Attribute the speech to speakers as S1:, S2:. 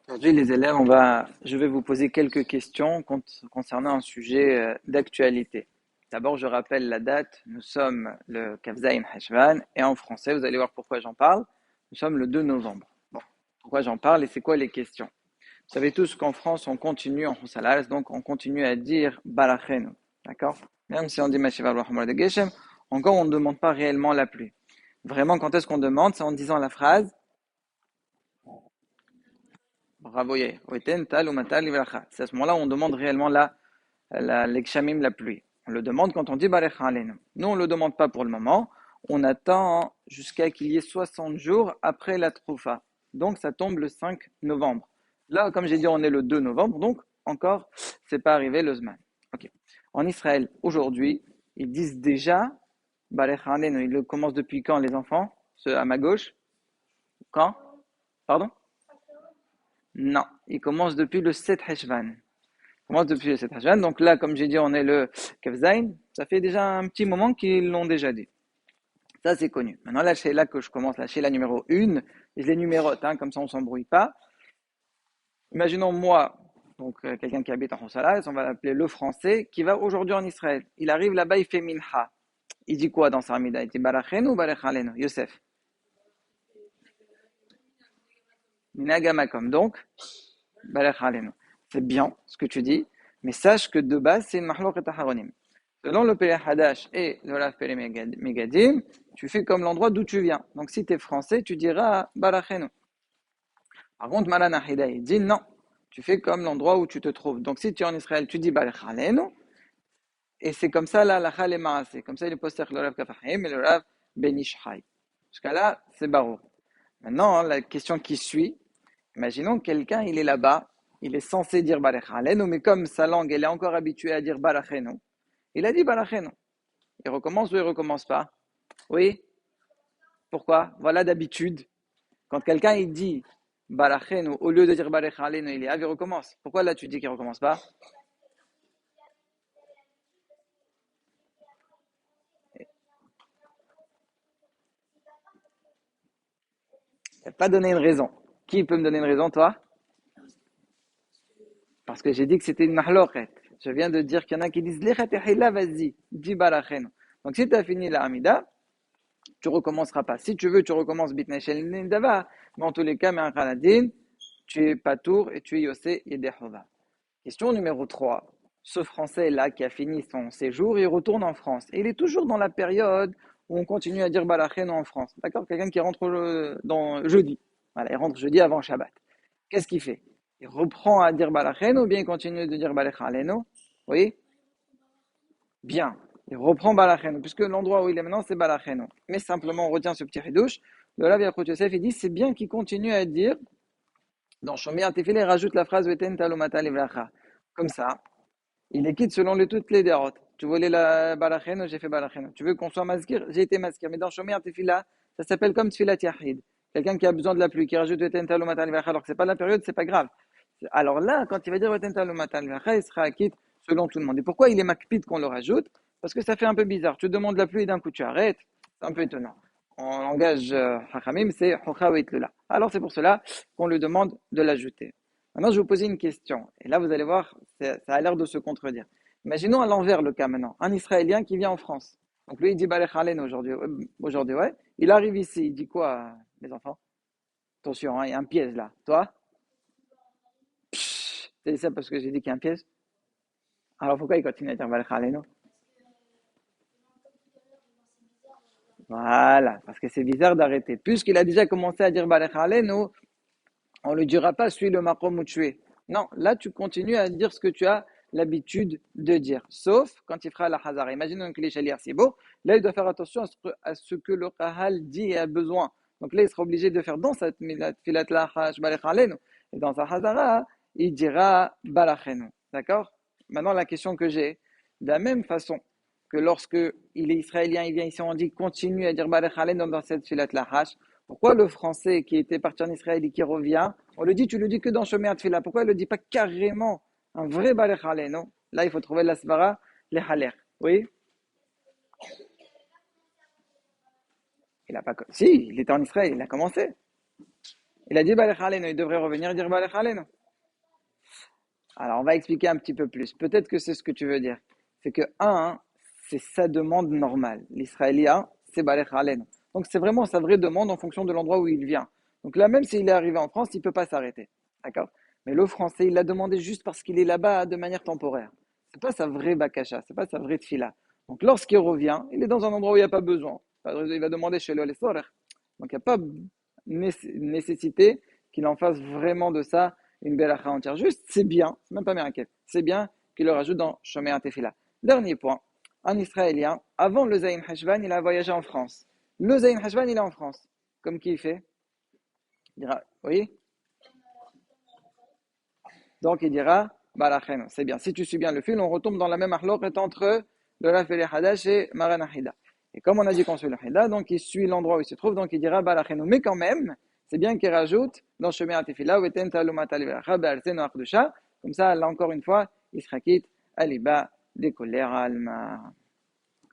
S1: Aujourd'hui, les élèves, je vais vous poser quelques questions concernant un sujet d'actualité. D'abord, je rappelle la date. Nous sommes le Kafzaïn Heshvan et en français, vous allez voir pourquoi j'en parle. Nous sommes le 2 novembre. Bon, pourquoi j'en parle et c'est quoi les questions? Vous savez tous qu'en France, on continue en Roussalas, donc on continue à dire Balachenu. D'accord? Même si on dit Mashiach Rahman de Geshem, encore on ne demande pas réellement la pluie. Vraiment, quand est-ce qu'on demande? C'est en disant la phrase Bravo, Yair. C'est à ce moment-là où on demande réellement l'examim, la pluie. On le demande quand on dit Barecha Aleinu. Nous, on ne le demande pas pour le moment. On attend jusqu'à qu'il y ait 60 jours après la Troufa. Donc, ça tombe le 5 novembre. Là, comme j'ai dit, on est le 2 novembre. Donc, encore, c'est pas arrivé le Zman. Ok. En Israël, aujourd'hui, ils disent déjà Barecha Aleinu. Ils le commencent depuis quand, les enfants? Ceux à ma gauche? Quand? Pardon? Non, il commence depuis le 7 Heshvan. Il commence depuis le 7 Heshvan. Donc là, comme j'ai dit, on est le Kevzain. Ça fait déjà un petit moment qu'ils l'ont déjà dit. Ça, c'est connu. Maintenant, la Sheila que je commence, la Sheila numéro 1, je les numérote, comme ça on ne s'embrouille pas. Imaginons moi, donc quelqu'un qui habite en Roussalas, on va l'appeler le français, qui va aujourd'hui en Israël. Il arrive là-bas, il fait minha. Il dit quoi dans sa amida? Il dit barachenu ou barachalenu? Youssef. Minagamakom. Donc, barachalenu. C'est bien ce que tu dis, mais sache que de base, c'est une mahlouk et taharonim. Selon le Pélé Hadash et le Rav Pélé Megadim, tu fais comme l'endroit d'où tu viens. Donc si tu es français, tu diras Barachenu. Par contre, Maran Ahida, il dit non, tu fais comme l'endroit où tu te trouves. Donc si tu es en Israël, tu dis Barachalenu, et c'est comme ça la halakha les maaseh. Comme ça, il est posté le Rav Kafahim et le Rav Benishai. Jusqu'à là, c'est barou. Maintenant, la question qui suit, imaginons quelqu'un, il est là-bas, il est censé dire Barachalenu, mais comme sa langue, elle est encore habituée à dire Barachenu, il a dit Barachenu. Il recommence ou il recommence pas? Oui. Pourquoi? Voilà d'habitude. Quand quelqu'un il dit Barachenu, au lieu de dire Barachalenu, il recommence. Pourquoi là tu dis qu'il recommence pas? Il n'a pas donné une raison. Qui peut me donner une raison, toi? Parce que j'ai dit que c'était une mahloket. Je viens de dire qu'il y en a qui disent Lechatehila, vas-y, dis Barachenu. Donc si tu as fini la Hamida, tu recommenceras pas. Si tu veux, tu recommences Bitneshel Nindava. Mais en tous les cas, Me'achaladin, tu es Patour et tu es Yosé Yedehova. Question numéro 3. Ce Français-là qui a fini son séjour, il retourne en France. Et il est toujours dans la période où on continue à dire Balachenu en France. D'accord? Quelqu'un qui rentre dans jeudi. Voilà, il rentre jeudi avant Shabbat. Qu'est-ce qu'il fait? Il reprend à dire Balachenu ou bien il continue de dire Balachalenu? Oui? Bien. Il reprend Balachenu, puisque l'endroit où il est maintenant, c'est Balachenu. Mais simplement, on retient ce petit ridouche. Le Rav Yaakov Yosef, il dit, c'est bien qu'il continue à dire, dans Shomer Tefillah, il rajoute la phrase Veten Talumata Livracha. Comme ça, il est quitte selon toutes les dérotes. Tu voulais la balachenu, j'ai fait balachenu. Tu veux qu'on soit maskir, j'ai été maskir. Mais dans Shomer Tefillah, ça s'appelle comme Tfilat Yahid. Quelqu'un qui a besoin de la pluie, qui rajoute Veten Talumata Livracha, alors que c'est pas la période, c'est pas grave. Alors là, quand il va dire Veten Talumata Livracha, il sera quitte selon tout le monde. Et pourquoi il est makpid qu'on le rajoute? Parce que ça fait un peu bizarre. Tu demandes la pluie et d'un coup tu arrêtes. C'est un peu étonnant. En langage hachamim, c'est Chokha Lula. Alors c'est pour cela qu'on lui demande de l'ajouter. Maintenant, je vais vous poser une question. Et là, vous allez voir, ça a l'air de se contredire. Imaginons à l'envers le cas maintenant. Un Israélien qui vient en France. Donc lui, il dit Balech Halen aujourd'hui, ouais. Il arrive ici, il dit quoi, les enfants? Attention, il y a un piège là. Toi? C'est ça parce que j'ai dit qu'il y a un piège? Alors pourquoi il continue à dire Balech Halen? Voilà, parce que c'est bizarre d'arrêter. Puisqu'il a déjà commencé à dire Balech Halen, on ne lui dira pas suis le makom où tu es. Non, là tu continues à dire ce que tu as l'habitude de dire. Sauf quand il fera la hazara. Imaginons que les chaliers c'est beau. Là il doit faire attention à ce que le kahal dit et a besoin. Donc là il sera obligé de faire dans cette filat la et dans sa hazara, il dira balachenu. D'accord? Maintenant la question que j'ai, de la même façon que lorsque il est israélien, il vient ici, on dit continue à dire balachalen dans cette filat la pourquoi le français qui était parti en Israël et qui revient, on le dit, tu le dis que dans Shomer Tfila. Pourquoi il ne le dit pas carrément un vrai Balech Haleh, non? Là, il faut trouver la svara, les Haler. Oui? Il a pas. Si, il était en Israël, il a commencé. Il a dit Balech Alenu, il devrait revenir et dire Balech Alenu. Alors, on va expliquer un petit peu plus. Peut-être que c'est ce que tu veux dire. C'est que, c'est sa demande normale. L'Israélien, c'est Balech Alenu. Donc, c'est vraiment sa vraie demande en fonction de l'endroit où il vient. Donc là, même s'il est arrivé en France, il ne peut pas s'arrêter. D'accord? Mais le français, il l'a demandé juste parce qu'il est là-bas de manière temporaire. C'est pas sa vraie bakasha, c'est pas sa vraie tfila. Donc, lorsqu'il revient, il est dans un endroit où il n'y a pas besoin. Il va demander chez le sorer. Donc, il n'y a pas nécessité qu'il en fasse vraiment de ça une belacha entière. Juste, c'est bien, c'est même pas miracle, c'est bien qu'il le rajoute dans Shomer Tefila. Dernier point, un Israélien, avant le Zayin Hashvan, il a voyagé en France. Le Zayin Hashvan, il est en France. Comme qui il fait? Il dira, oui. Donc il dira, Balachen, c'est bien. Si tu suis bien le fil, on retombe dans la même arloquette entre le Raf et Hadash et Maran Ahida. Et comme on a dit qu'on suit le Hida, donc il suit l'endroit où il se trouve, donc il dira Balachen. Mais quand même, c'est bien qu'il rajoute dans Shomer Tefila, comme ça, là encore une fois, il sera quitte, Aliba, des colères, Alma.